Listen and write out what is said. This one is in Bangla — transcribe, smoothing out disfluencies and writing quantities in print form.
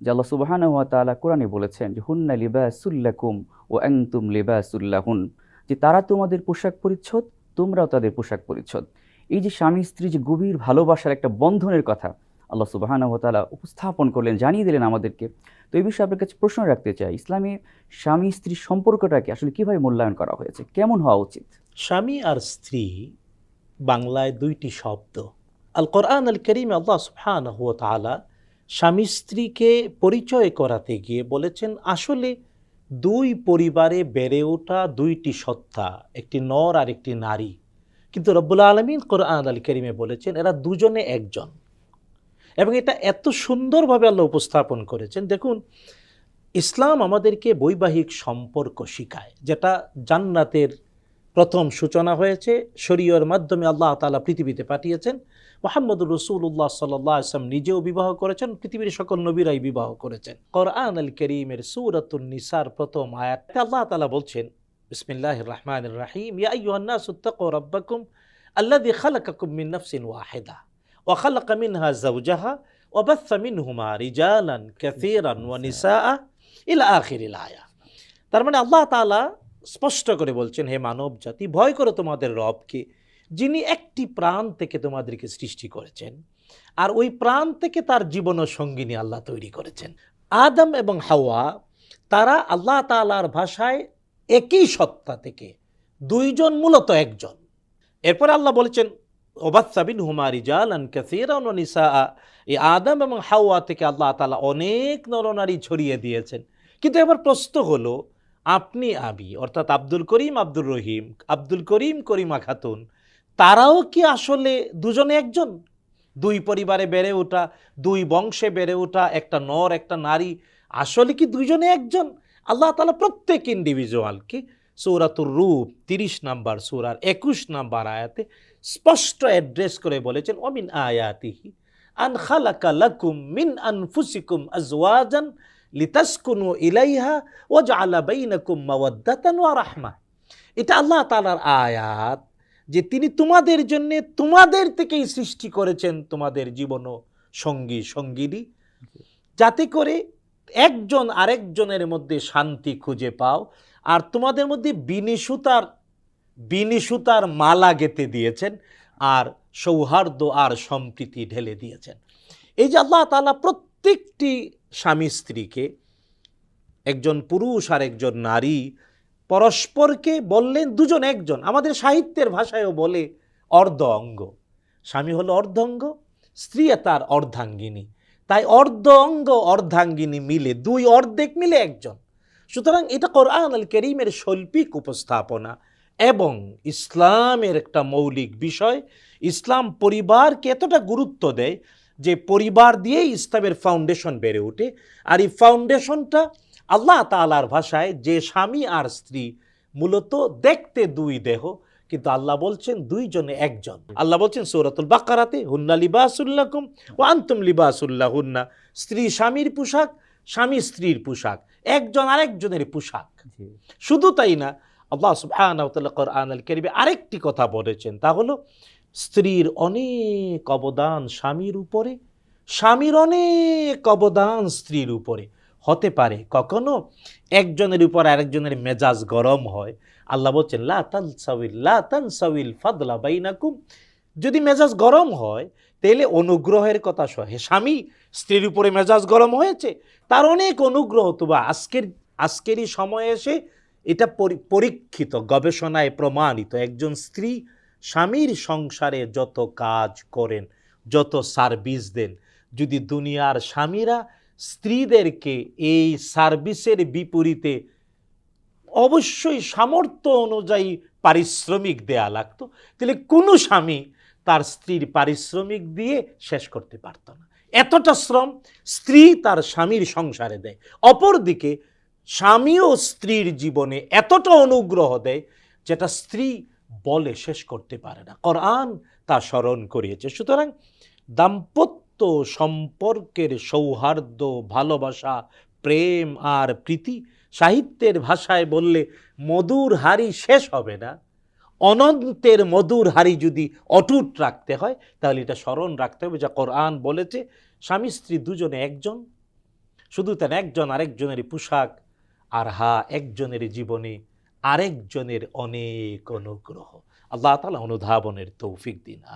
যে আল্লাহ সুবহানাহু ওয়া তাআলা কোরআনে বলেছেন যে হুন্না লিবাসুল লাকুম ওয়া আনতুম লিবাসুল লাহুন, যে তারা তোমাদের পোশাক পরিচ্ছদ, তোমরাও তাদের পোশাক পরিচ্ছদ। এই যে স্বামী স্ত্রী যে গভীর ভালোবাসার একটা বন্ধনের কথা আল্লাহ সুবহানাহু ওয়া তাআলা উপস্থাপন করলেন, জানিয়ে দিলেন আমাদেরকে। তো এই বিষয়ে আপনার কাছে প্রশ্ন রাখতে চাই, ইসলামে স্বামী স্ত্রীর সম্পর্কটাকে আসলে কিভাবে মূল্যায়ন করা হয়েছে, কেমন হওয়া উচিত? স্বামী আর স্ত্রী বাংলায় দুইটি শব্দ। আল কোরআন আল করিমে আল্লাহ সুবহানাহু ওয়া তাআলা স্বামী স্ত্রীকে পরিচয় করাতে গিয়ে বলেছেন আসলে দুই পরিবারে বেড়ে ওঠা দুইটি সত্তা, একটি নর আর একটি নারী। কিন্তু রব্বুল আলামিন কোরআন আল করিমে বলেছেন এরা দুজনে একজন, এবং এটা এত সুন্দরভাবে আল্লাহ উপস্থাপন করেছেন। দেখুন, ইসলাম আমাদেরকে বৈবাহিক সম্পর্ক শিখায়, যেটা জান্নাতের প্রথম সূচনা হয়েছে শরীয়র মাধ্যমে। আল্লাহ তাআলা পৃথিবীতে পাঠিয়েছেন মুহাম্মদুর রাসূলুল্লাহ সাল্লাল্লাহু আলাইহি ওয়াসাল্লাম, নিজেও বিবাহ করেছেন, পৃথিবীর সকল নবীরাই বিবাহ করেছেন। কোরআন আল কারীমের সূরাতুন নিসার প্রথম আয়াতে আল্লাহ তাআলা বলছেন, বিসমিল্লাহির রহমানির রহিম, ইয়া আইয়ুহান নাসু ইত্তাকু রাব্বাকুম আল্লাযী খালাকাকুম মিন নাফসিন ওয়াহিদা ওয়া খালাকা মিনহা যাওজাহা ওয়া বাথসা মিনহুমা রিজালান কাসীরান ওয়া নিসাআ ইলা আখিরিল আয়া। তার মানে আল্লাহ তাআলা স্পষ্ট করে বলছেন, হে মানব জাতি, ভয় করো তোমাদের রবকে, যিনি একটি প্রাণ থেকে তোমাদেরকে সৃষ্টি করেছেন, আর ওই প্রাণ থেকে তার জীবন সঙ্গিনী আল্লাহ তৈরি করেছেন। আদম এবং হাওয়া, তারা আল্লাহ তাআলার ভাষায় একই সত্তা থেকে দুইজন মূলত একজন। এরপর আল্লাহ বলেছেন ওবাথসা মিনহুমা রিজালান কাসীরান ওয়া নিসাআ, এই আদম এবং হাওয়া থেকে আল্লাহ তাআলা অনেক নরনারী ছড়িয়ে দিয়েছেন। কিন্তু এবার প্রশ্ন হলো, আপনি আমি অর্থাৎ আব্দুল করিম আব্দুর রহিম, আব্দুল করিম করিমা খাতুন, তারাও কি আসলে দুজনে একজন? দুই পরিবারে বেড়ে ওঠা, দুই বংশে বেড়ে ওঠা একটা নর একটা নারী, আসলে কি দুইজনে একজন? আল্লাহ তাআলা প্রত্যেক ইন্ডিভিজুয়ালকে সূরাতুর রূম 30 নম্বর সূরার 21 নম্বর আয়াতে স্পষ্ট অ্যাড্রেস করে বলেছেন, ওমিন আয়াতিহি আন খালাকা লাকুম মিন আনফুসিকুম আজওয়াজান লিতাসকুনু ইলাইহা ওয়া জাআলা বাইনাকুম মাওয়াদ্দাতান ওয়া রাহমা। এটা আল্লাহ তাআলার আয়াত যে তিনি তোমাদের জন্য তোমাদের থেকেই সৃষ্টি করেছেন তোমাদের জীবন সঙ্গী সঙ্গিনী, যাতে করে একজন আরেকজনের মধ্যে শান্তি খুঁজে পাও, আর তোমাদের মধ্যে বিনি সুতার মালা গেঁথে দিয়েছেন, আর সৌহার্দ্য আর সম্প্রীতি ঢেলে দিয়েছেন। এই যে আল্লাহ তাআলা প্রত্যেকটি স্বামী স্ত্রীকে, একজন পুরুষ আর একজন নারী, পরস্পরকে বললেন দুজন একজন। আমাদের সাহিত্যের ভাষায়ও বলে অর্ধ অঙ্গ। স্বামী হলো অর্ধাঙ্গ, স্ত্রী তার অর্ধাঙ্গিনী। তাই অর্ধ অঙ্গ অর্ধাঙ্গিনী মিলে দুই অর্ধেক মিলে একজন। সুতরাং এটা কোরআন আল কারীমের শৈল্পিক উপস্থাপনা এবং ইসলামের একটা মৌলিক বিষয়। ইসলাম পরিবারকে এতটা গুরুত্ব দেয় যে পরিবার দিয়েই ইসলামের ফাউন্ডেশন বেড়ে ওঠে। আর এই ফাউন্ডেশনটা আল্লাহ তাআলার ভাষায় যে স্বামী আর স্ত্রী মূলত দেখতে দুই দেহ, কিন্তু আল্লাহ বলছেন দুইজনে একজন। আল্লাহ বলছেন সূরাতুল বাকারাতে, হুন্না লিবাসুল লাকুম ওয়া আনতুম লিবাসুল লাহুন্না, স্ত্রী স্বামীর পোশাক, স্বামী স্ত্রীর পোশাক, একজন আরেকজনের পোশাক। শুধু তাই না, আল্লাহ সুবহানাহু ওয়া তাআলা কোরআন আল কারীমে আরেকটি কথা বলেছেন, তা হলো স্ত্রীর অনেক অবদান স্বামীর উপরে, স্বামীর অনেক অবদান স্ত্রীর উপরে। হতে পারে কখনো একজনের উপর আরেকজনের মেজাজ গরম হয়, আল্লাহ বলছেন লা তানসাউিল ফাদলা বাইনাকুম, যদি মেজাজ গরম হয় তাহলে অনুগ্রহের কথা সহে। স্বামী স্ত্রীর উপরে মেজাজ গরম হয়েছে, তার অনেক অনুগ্রহ। তোবা আজকেরই সময়ে এসে এটা পরীক্ষিত, গবেষণায় প্রমাণিত, একজন স্ত্রী স্বামীর সংসারে যত কাজ করেন, যত সার্ভিস দেন, যদি দুনিয়ার স্বামীরা স্ত্রীদেরকে এই সার্ভিসের বিপরীতে অবশ্যই সামর্থ্য অনুযায়ী পারিশ্রমিক দেয়া লাগতো, তাহলে কোনো স্বামী তার স্ত্রীর পারিশ্রমিক দিয়ে শেষ করতে পারত না। এতটা শ্রম স্ত্রী তার স্বামীর সংসারে দেয়। অপরদিকে স্বামীও স্ত্রীর জীবনে এতটা অনুগ্রহ দেয় যেটা স্ত্রী বলে শেষ করতে পারে না। কোরআন তা স্মরণ করিয়েছে। সুতরাং দাম্পত্য সম্পর্কের সৌহার্দ্য, ভালোবাসা, প্রেম আর প্রীতি, সাহিত্যের ভাষায় বললে মধুর হাড়ি শেষ হবে না। অনন্তের মধুর হাড়ি যদি অটুট রাখতে হয়, তাহলে এটা স্মরণ রাখতে হবে যা কোরআন বলেছে, স্বামী স্ত্রী দুজনে একজন। শুধু তার একজন আরেকজনের পোশাক, আর হা একজনের জীবনে আরেকজনের অনেক অনুগ্রহ। আল্লাহ তাআলা অনুধাবনের তৌফিক দিন। আমিন।